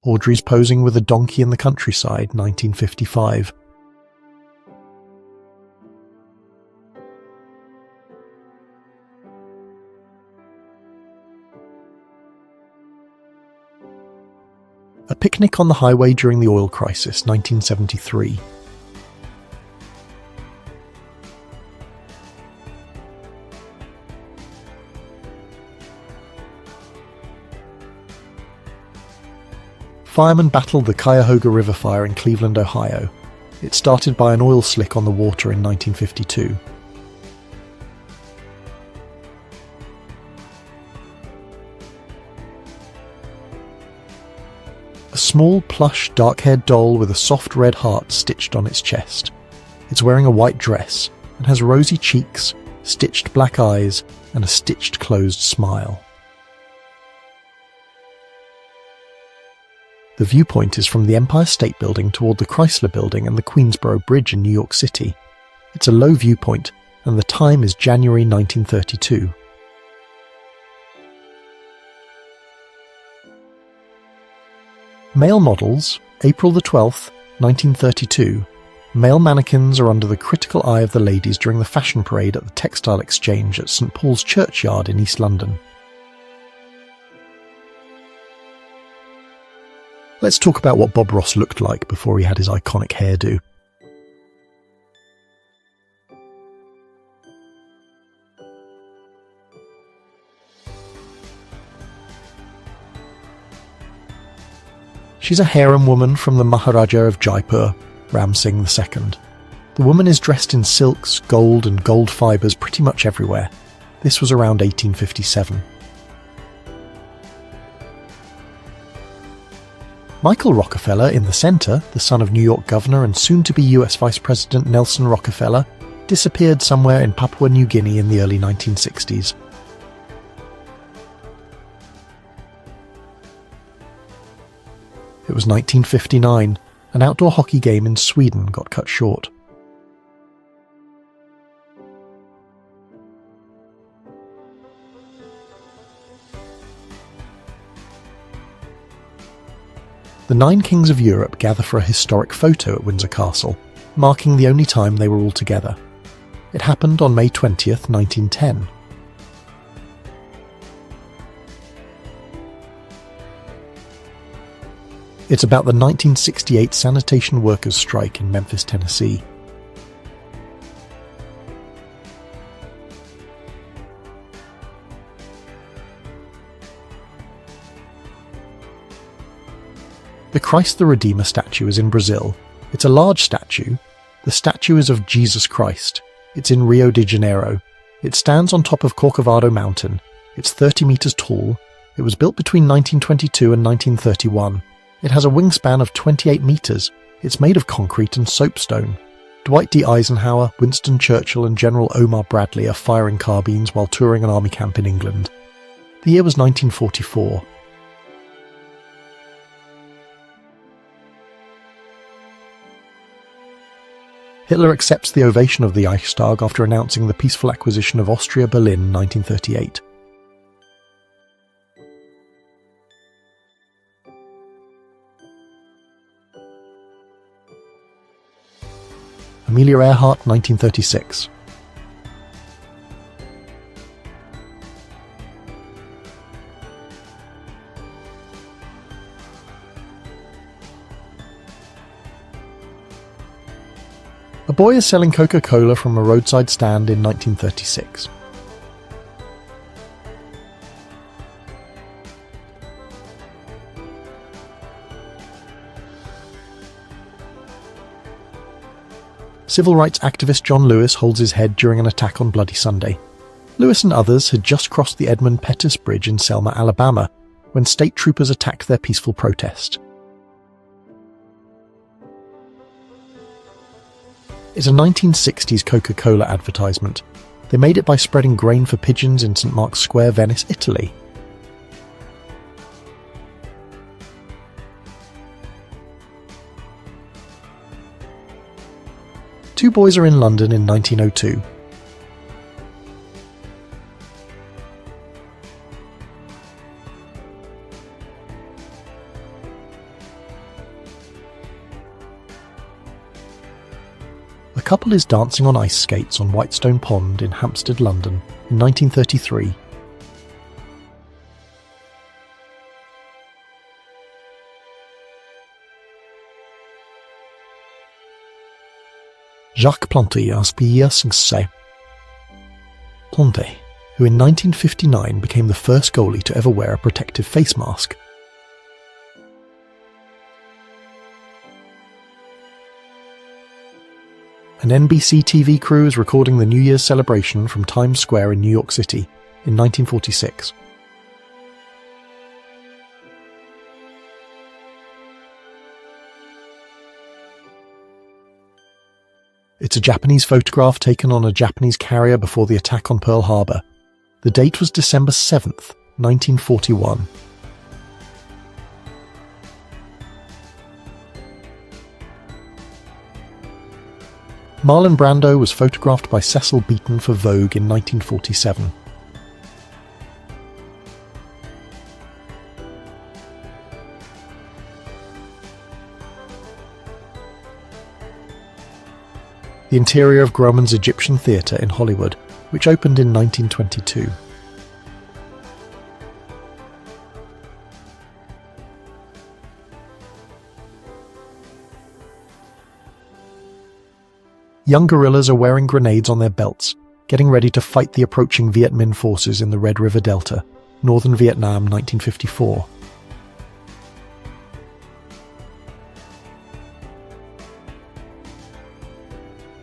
Audrey's posing with a donkey in the countryside, 1955. A Picnic on the Highway During the Oil Crisis, 1973. Firemen battled the Cuyahoga River fire in Cleveland, Ohio. It started by an oil slick on the water in 1952. A small, plush, dark-haired doll with a soft red heart stitched on its chest. It's wearing a white dress and has rosy cheeks, stitched black eyes, and a stitched closed smile. The viewpoint is from the Empire State Building toward the Chrysler Building and the Queensboro Bridge in New York City. It's a low viewpoint, and the time is January 1932. Male models, April the 12th, 1932. Male mannequins are under the critical eye of the ladies during the fashion parade at the Textile Exchange at St Paul's Churchyard in East London. Let's talk about what Bob Ross looked like before he had his iconic hairdo. She's a harem woman from the Maharaja of Jaipur, Ram Singh II. The woman is dressed in silks, gold and gold fibres pretty much everywhere. This was around 1857. Michael Rockefeller in the centre, the son of New York Governor and soon-to-be US Vice President Nelson Rockefeller, disappeared somewhere in Papua New Guinea in the early 1960s. It was 1959. An outdoor hockey game in Sweden got cut short. The 9 kings of Europe gather for a historic photo at Windsor Castle, marking the only time they were all together. It happened on May 20th, 1910. It's about the 1968 sanitation workers' strike in Memphis, Tennessee. The Christ the Redeemer statue is in Brazil. It's a large statue. The statue is of Jesus Christ. It's in Rio de Janeiro. It stands on top of Corcovado Mountain. It's 30 meters tall. It was built between 1922 and 1931. It has a wingspan of 28 meters. It's made of concrete and soapstone. Dwight D. Eisenhower, Winston Churchill and General Omar Bradley are firing carbines while touring an army camp in England. The year was 1944. Hitler accepts the ovation of the Reichstag after announcing the peaceful acquisition of Austria-Berlin in 1938. Amelia Earhart, 1936. A boy is selling Coca-Cola from a roadside stand in 1936. Civil rights activist John Lewis holds his head during an attack on Bloody Sunday. Lewis and others had just crossed the Edmund Pettus Bridge in Selma, Alabama, when state troopers attacked their peaceful protest. It's a 1960s Coca-Cola advertisement. They made it by spreading grain for pigeons in St. Mark's Square, Venice, Italy. Two boys are in London in 1902. couple is dancing on ice skates on Whitestone Pond in Hampstead, London, in 1933. Jacques Planté inspire succès. Planté, who in 1959 became the first goalie to ever wear a protective face mask. An NBC TV crew is recording the New Year's celebration from Times Square in New York City in 1946. It's a Japanese photograph taken on a Japanese carrier before the attack on Pearl Harbor. The date was December 7th, 1941. Marlon Brando was photographed by Cecil Beaton for Vogue in 1947. The interior of Grauman's Egyptian Theatre in Hollywood, which opened in 1922. Young guerrillas are wearing grenades on their belts, getting ready to fight the approaching Viet Minh forces in the Red River Delta, northern Vietnam, 1954.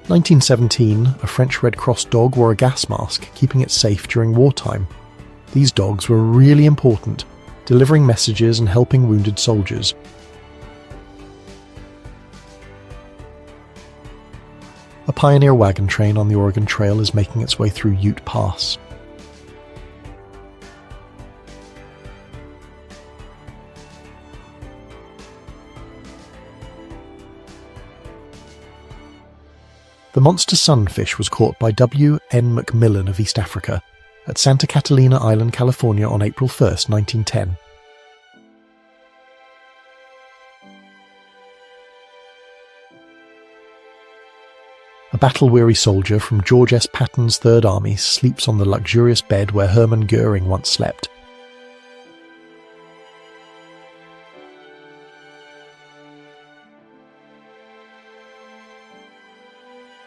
In 1917, a French Red Cross dog wore a gas mask, keeping it safe during wartime. These dogs were really important, delivering messages and helping wounded soldiers. A pioneer wagon train on the Oregon Trail is making its way through Ute Pass. The monster sunfish was caught by W. N. Macmillan of East Africa at Santa Catalina Island, California on April 1, 1910. A battle-weary soldier from George S. Patton's Third Army sleeps on the luxurious bed where Hermann Goering once slept.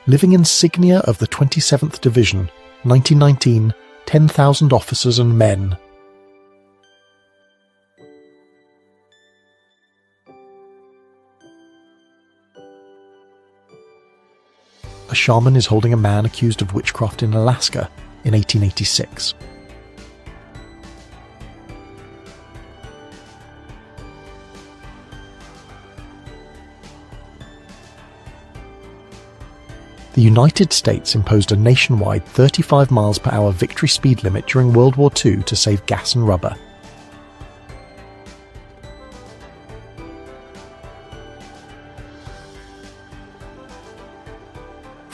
Living insignia of the 27th Division, 1919, 10,000 officers and men. A shaman is holding a man accused of witchcraft in Alaska in 1886. The United States imposed a nationwide 35 miles per hour victory speed limit during World War II to save gas and rubber.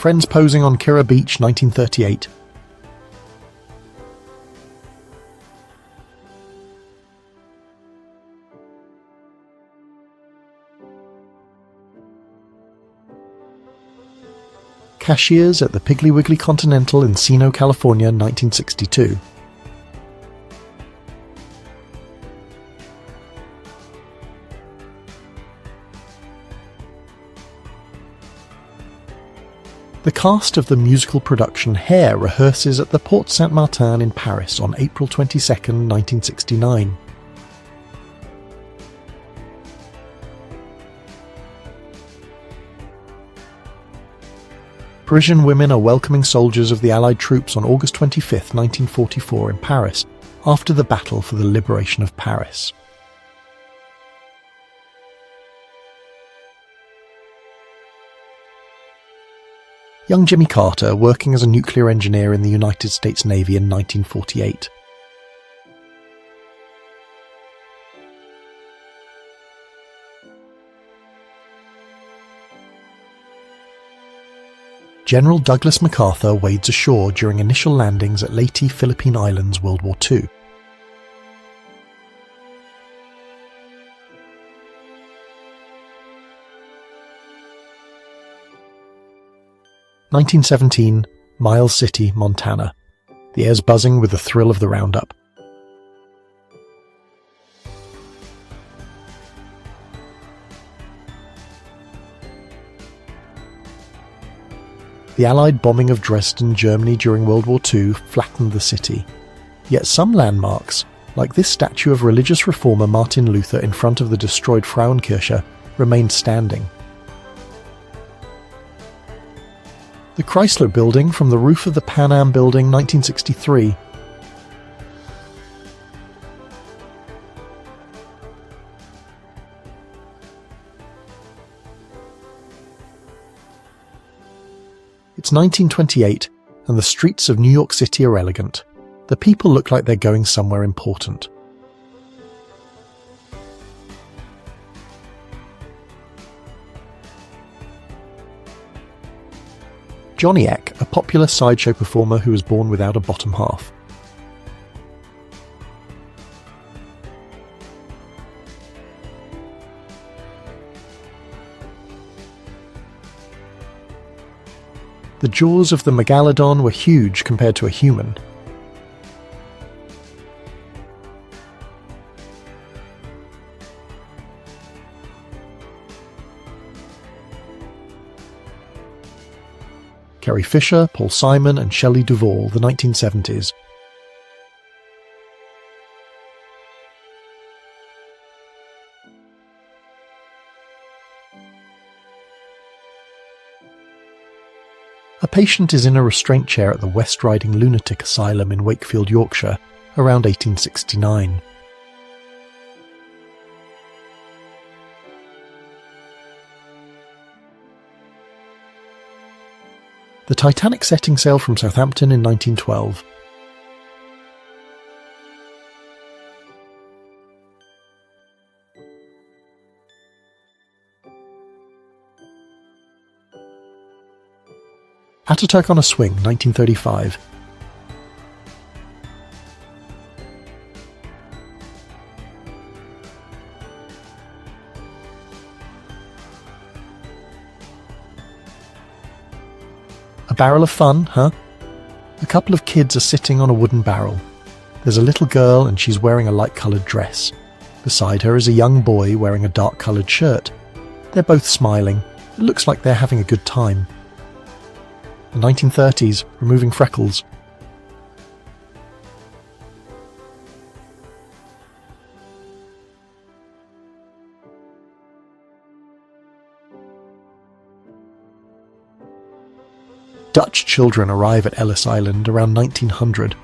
Friends posing on Kira Beach, 1938. Cashiers at the Piggly Wiggly Continental in Encino, California, 1962. The cast of the musical production Hair rehearses at the Porte Saint-Martin in Paris on April 22, 1969. Parisian women are welcoming soldiers of the Allied troops on August 25, 1944 in Paris, after the battle for the liberation of Paris. Young Jimmy Carter working as a nuclear engineer in the United States Navy in 1948. General Douglas MacArthur wades ashore during initial landings at Leyte, Philippine Islands, World War II. 1917, Miles City, Montana. The air's buzzing with the thrill of the roundup. The Allied bombing of Dresden, Germany during World War II flattened the city. Yet some landmarks, like this statue of religious reformer Martin Luther in front of the destroyed Frauenkirche, remained standing. The Chrysler Building from the roof of the Pan Am Building, 1963. It's 1928, and the streets of New York City are elegant. The people look like they're going somewhere important. Johnny Eck, a popular sideshow performer who was born without a bottom half. The jaws of the megalodon were huge compared to a human. Carrie Fisher, Paul Simon and Shelley Duvall, the 1970s. A patient is in a restraint chair at the West Riding Lunatic Asylum in Wakefield, Yorkshire, around 1869. The Titanic setting sail from Southampton in 1912. Ataturk on a Swing, 1935. A barrel of fun, huh? A couple of kids are sitting on a wooden barrel. There's a little girl and she's wearing a light-coloured dress. Beside her is a young boy wearing a dark-coloured shirt. They're both smiling. It looks like they're having a good time. The 1930s, removing freckles. Dutch children arrive at Ellis Island around 1900.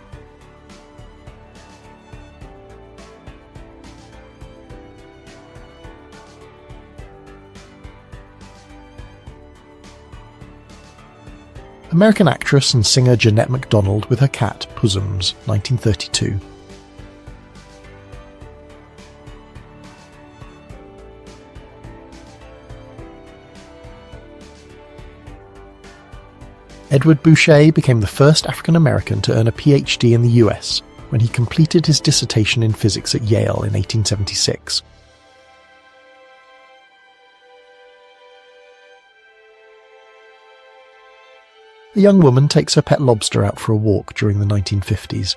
American actress and singer Jeanette MacDonald with her cat, Pussums, 1932. Edward Boucher became the first African American to earn a PhD in the US when he completed his dissertation in physics at Yale in 1876. A young woman takes her pet lobster out for a walk during the 1950s.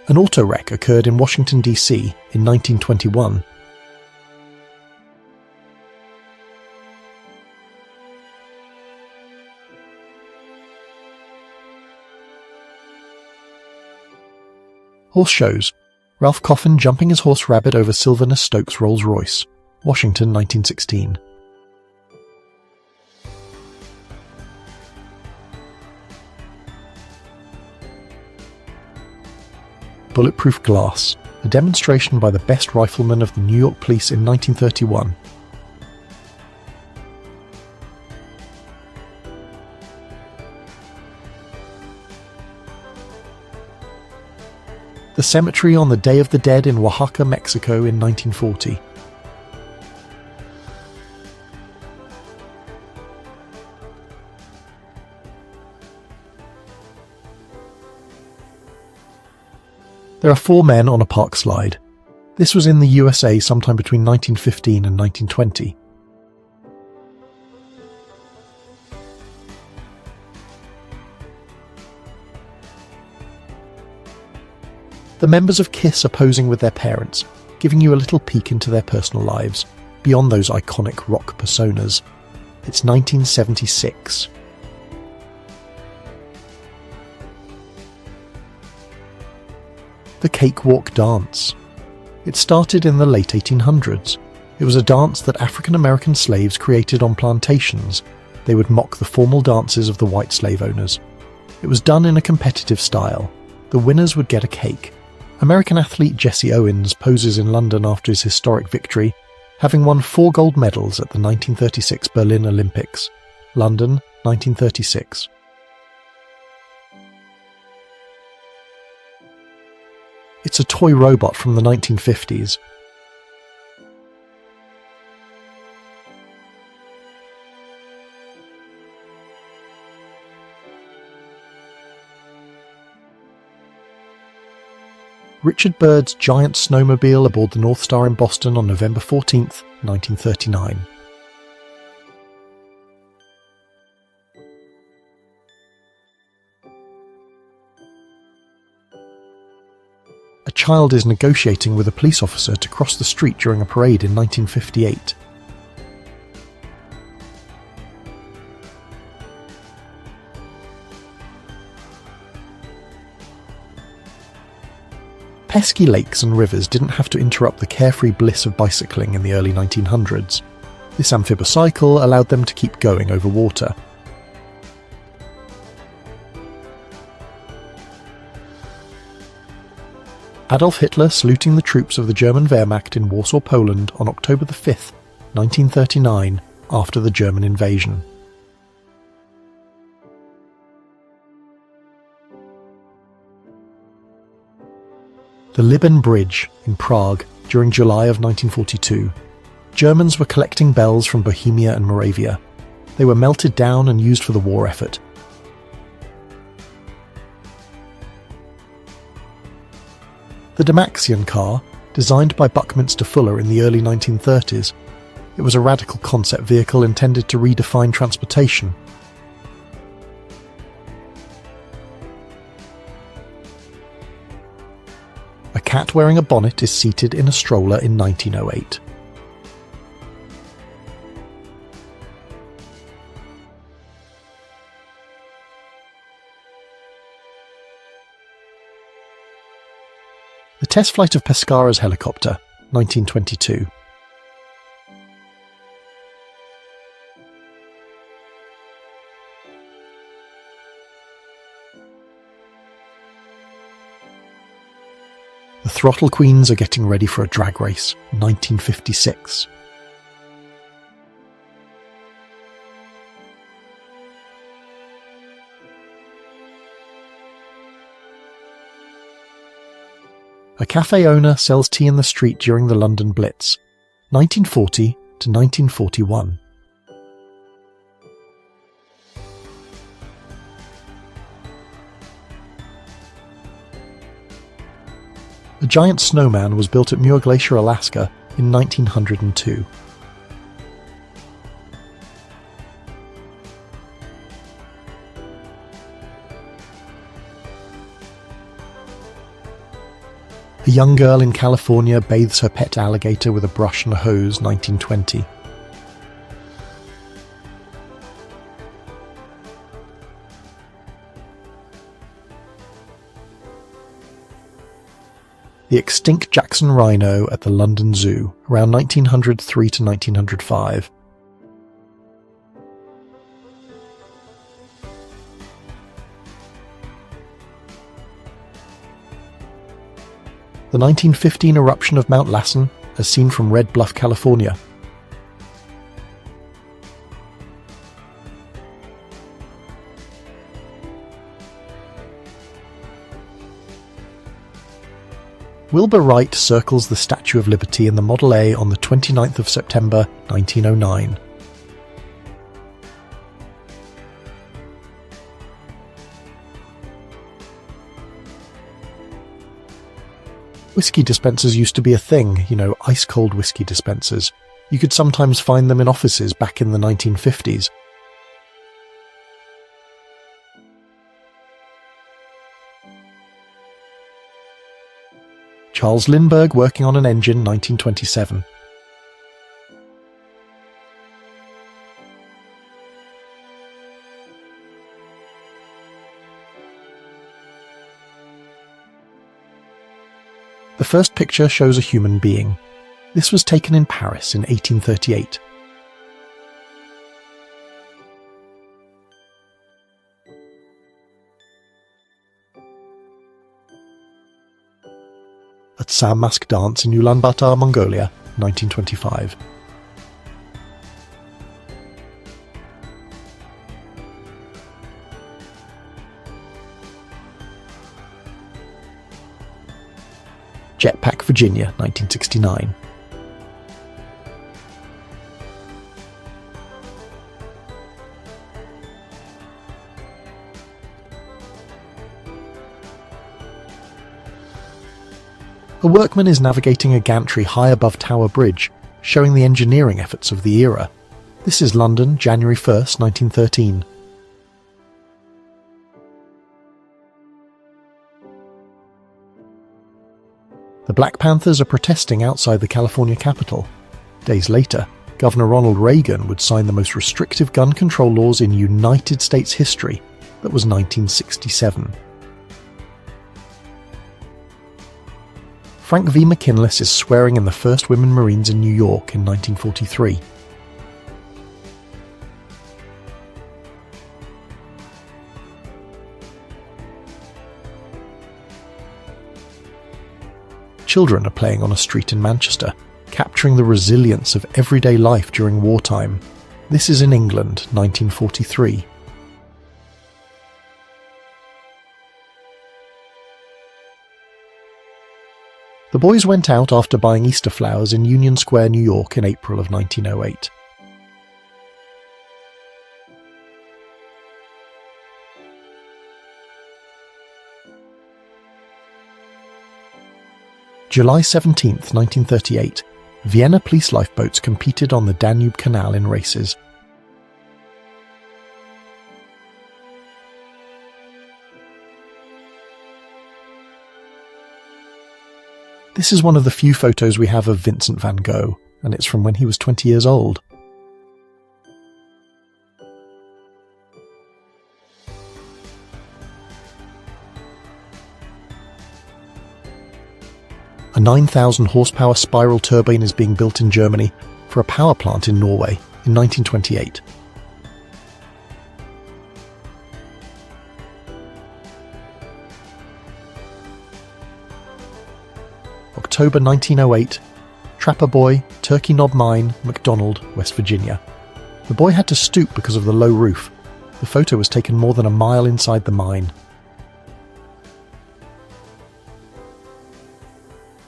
An auto wreck occurred in Washington, D.C. in 1921. Horse shows. Ralph Coffin jumping his horse Rabbit over Sylvanus Stokes' Rolls-Royce. Washington, 1916. Bulletproof glass. A demonstration by the best rifleman of the New York Police in 1931. The cemetery on the Day of the Dead in Oaxaca, Mexico in 1940. There are 4 men on a park slide. This was in the USA sometime between 1915 and 1920. The members of KISS are posing with their parents, giving you a little peek into their personal lives, beyond those iconic rock personas. It's 1976. The Cakewalk Dance. It started in the late 1800s. It was a dance that African American slaves created on plantations. They would mock the formal dances of the white slave owners. It was done in a competitive style. The winners would get a cake. American athlete Jesse Owens poses in London after his historic victory, having won 4 gold medals at the 1936 Berlin Olympics. London, 1936. It's a toy robot from the 1950s. Richard Byrd's giant snowmobile aboard the North Star in Boston on November 14, 1939. A child is negotiating with a police officer to cross the street during a parade in 1958. Pesky lakes and rivers didn't have to interrupt the carefree bliss of bicycling in the early 1900s. This amphibicycle allowed them to keep going over water. Adolf Hitler saluting the troops of the German Wehrmacht in Warsaw, Poland on October 5, 1939, after the German invasion. The Liban Bridge in Prague during July of 1942. Germans were collecting bells from Bohemia and Moravia. They were melted down and used for the war effort. The Dymaxion car, designed by Buckminster Fuller in the early 1930s. It was a radical concept vehicle intended to redefine transportation. A cat wearing a bonnet is seated in a stroller in 1908. The test flight of Pescara's helicopter, 1922. The Throttle Queens are getting ready for a drag race, 1956. A cafe owner sells tea in the street during the London Blitz, 1940 to 1941. A giant snowman was built at Muir Glacier, Alaska in 1902. A young girl in California bathes her pet alligator with a brush and a hose, 1920. The extinct Jackson rhino at the London Zoo, around 1903 to 1905. The 1915 eruption of Mount Lassen, as seen from Red Bluff, California. Wilbur Wright circles the Statue of Liberty in the Model A on the 29th of September 1909. Whiskey dispensers used to be a thing, ice-cold whiskey dispensers. You could sometimes find them in offices back in the 1950s. Charles Lindbergh working on an engine, 1927. The first picture shows a human being. This was taken in Paris in 1838. At Sam Mask Dance in Ulaanbaatar, Mongolia, 1925. Jetpack, Virginia, 1969. A workman is navigating a gantry high above Tower Bridge, showing the engineering efforts of the era. This is London, January 1st, 1913. The Black Panthers are protesting outside the California Capitol. Days later, Governor Ronald Reagan would sign the most restrictive gun control laws in United States history. That was 1967. Frank V. McKinless is swearing in the first women Marines in New York in 1943. Children are playing on a street in Manchester, capturing the resilience of everyday life during wartime. This is in England, 1943. The boys went out after buying Easter flowers in Union Square, New York in April of 1908. July 17, 1938, Vienna police lifeboats competed on the Danube Canal in races. This is one of the few photos we have of Vincent van Gogh, and it's from when he was 20 years old. A 9,000 horsepower spiral turbine is being built in Germany for a power plant in Norway in 1928. October 1908, Trapper Boy, Turkey Knob Mine, McDonald, West Virginia. The boy had to stoop because of the low roof. The photo was taken more than a mile inside the mine.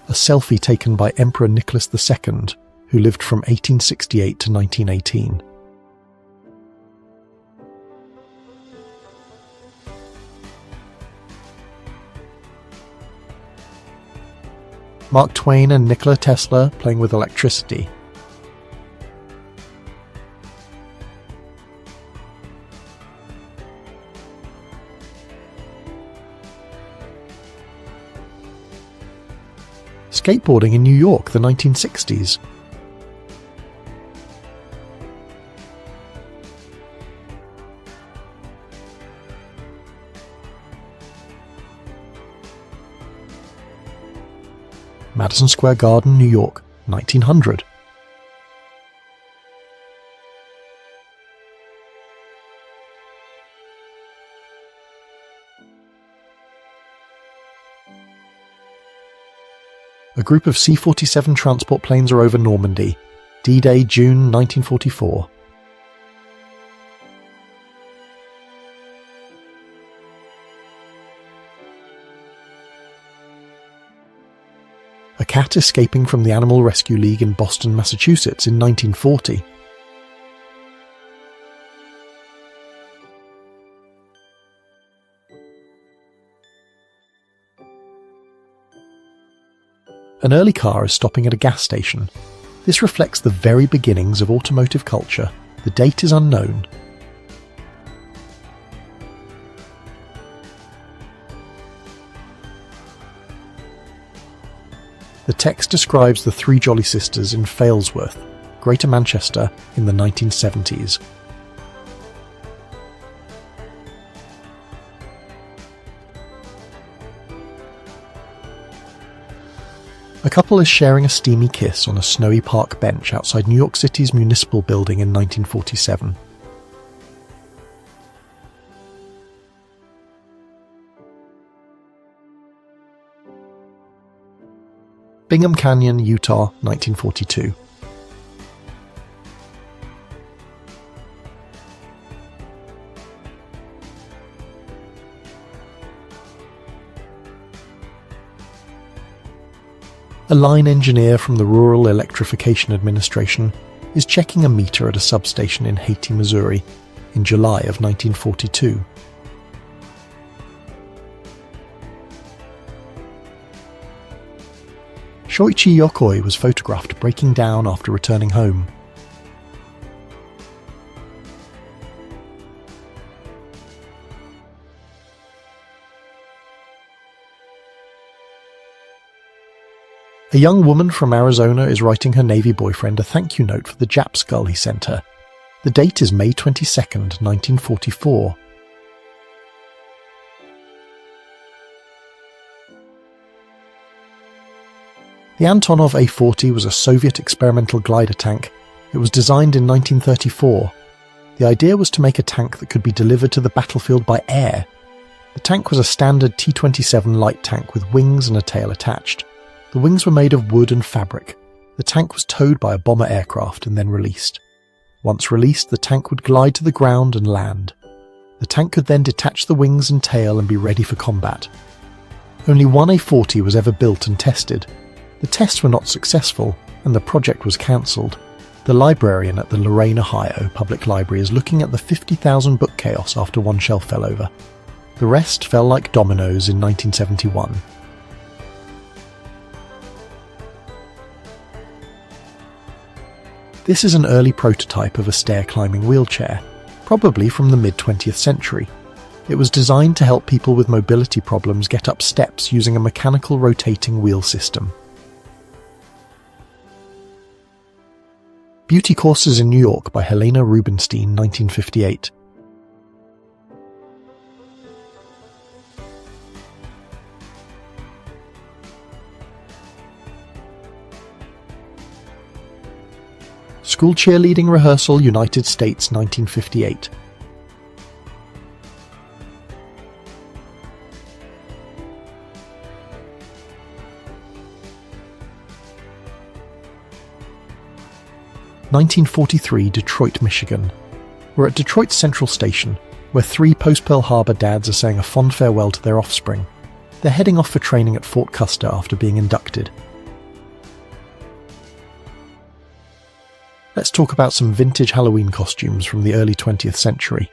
A selfie taken by Emperor Nicholas II, who lived from 1868 to 1918. Mark Twain and Nikola Tesla playing with electricity. Skateboarding in New York, the 1960s. Madison Square Garden, New York, 1900. A group of C-47 transport planes are over Normandy. D-Day, June 1944. A cat escaping from the Animal Rescue League in Boston, Massachusetts in 1940. An early car is stopping at a gas station. This reflects the very beginnings of automotive culture. The date is unknown. The text describes the three Jolly Sisters in Failsworth, Greater Manchester, in the 1970s. A couple is sharing a steamy kiss on a snowy park bench outside New York City's municipal building in 1947. Bingham Canyon, Utah, 1942. A line engineer from the Rural Electrification Administration is checking a meter at a substation in Haiti, Missouri, in July of 1942. Shoichi Yokoi was photographed breaking down after returning home. A young woman from Arizona is writing her Navy boyfriend a thank you note for the Jap skull he sent her. The date is May 22nd, 1944. The Antonov A-40 was a Soviet experimental glider tank. It was designed in 1934. The idea was to make a tank that could be delivered to the battlefield by air. The tank was a standard T-27 light tank with wings and a tail attached. The wings were made of wood and fabric. The tank was towed by a bomber aircraft and then released. Once released, the tank would glide to the ground and land. The tank could then detach the wings and tail and be ready for combat. Only one A-40 was ever built and tested. The tests were not successful, and the project was cancelled. The librarian at the Lorain, Ohio Public Library is looking at the 50,000 book chaos after one shelf fell over. The rest fell like dominoes in 1971. This is an early prototype of a stair-climbing wheelchair, probably from the mid-20th century. It was designed to help people with mobility problems get up steps using a mechanical rotating wheel system. Beauty Courses in New York by Helena Rubinstein, 1958. School Cheerleading Rehearsal, United States, 1958. (1943) Detroit, Michigan. We're at Detroit's Central Station, where three post-Pearl Harbor dads are saying a fond farewell to their offspring. They're heading off for training at Fort Custer after being inducted. Let's talk about some vintage Halloween costumes from the early 20th century.